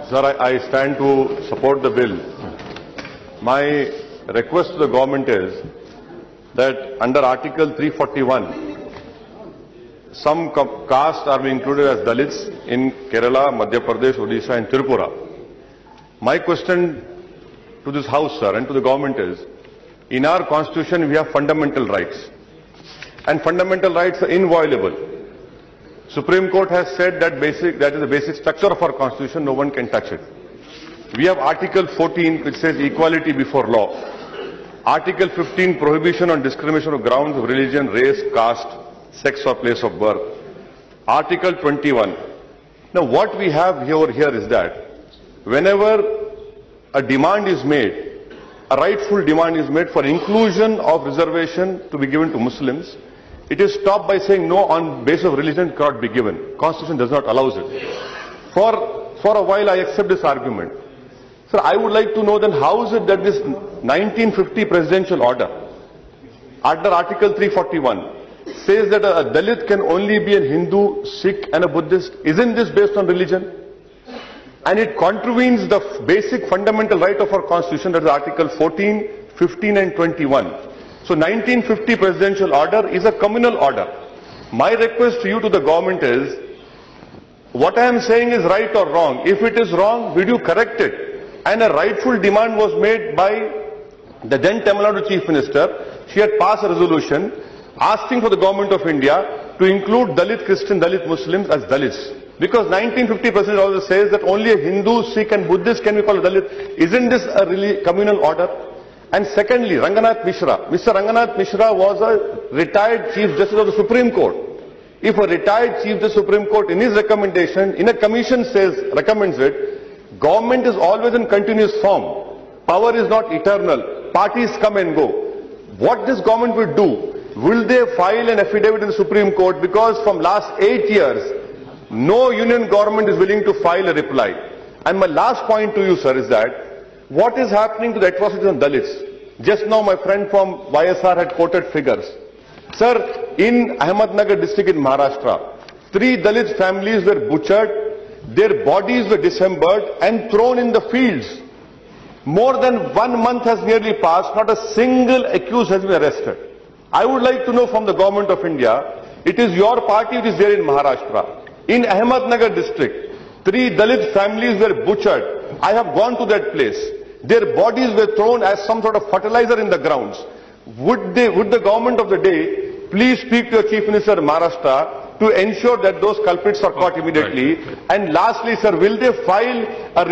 Sir, I stand to support the bill. My request to the government is that under Article 341, some castes are being included as Dalits in Kerala, Madhya Pradesh, Odisha and Tripura. My question to this House, sir, and to the government is, in our constitution we have fundamental rights, and fundamental rights are inviolable. Supreme Court has said that that is the basic structure of our constitution, no one can touch it. We have Article 14 which says equality before law. Article 15, prohibition on discrimination on grounds of religion, race, caste, sex or place of birth. Article 21. Now what we have here is that whenever a demand is made, a rightful demand is made for inclusion of reservation to be given to Muslims, it is stopped by saying no, on basis of religion cannot be given. Constitution does not allow it. For a while I accept this argument. Sir, I would like to know then how is it that this 1950 presidential order under Article 341 says that a Dalit can only be a Hindu, Sikh and a Buddhist? Isn't this based on religion? And it contravenes the basic fundamental right of our constitution, that is Article 14, 15 and 21. So 1950 presidential order is a communal order. My request to you, to the government is, what I am saying is right or wrong. If it is wrong, will you correct it? And a rightful demand was made by the then Tamil Nadu Chief Minister. She had passed a resolution asking for the government of India to include Dalit Christian, Dalit Muslims as Dalits. Because 1950 president also says that only a Hindu, Sikh and Buddhist can be called Dalit. Isn't this a really communal order? And secondly, Ranganath Mishra. Mr. Ranganath Mishra was a retired Chief Justice of the Supreme Court. If a retired Chief Justice of the Supreme Court in his recommendation, in a commission recommends it, government is always in continuous form. Power is not eternal. Parties come and go. What this government will do, will they file an affidavit in the Supreme Court? Because from last 8 years, no union government is willing to file a reply. And my last point to you, sir, is that what is happening to the atrocities on Dalits? Just now my friend from YSR had quoted figures. Sir, in Ahmednagar district in Maharashtra, 3 Dalit families were butchered, their bodies were dismembered and thrown in the fields. More than 1 month has nearly passed, not a single accused has been arrested. I would like to know from the government of India, it is your party which is there in Maharashtra. In Ahmednagar district, 3 Dalit families were butchered. I have gone to that place. Their bodies were thrown as some sort of fertilizer in the grounds. Would the government of the day please speak to the Chief Minister of Maharashtra to ensure that those culprits are caught immediately? And lastly, sir, will they file a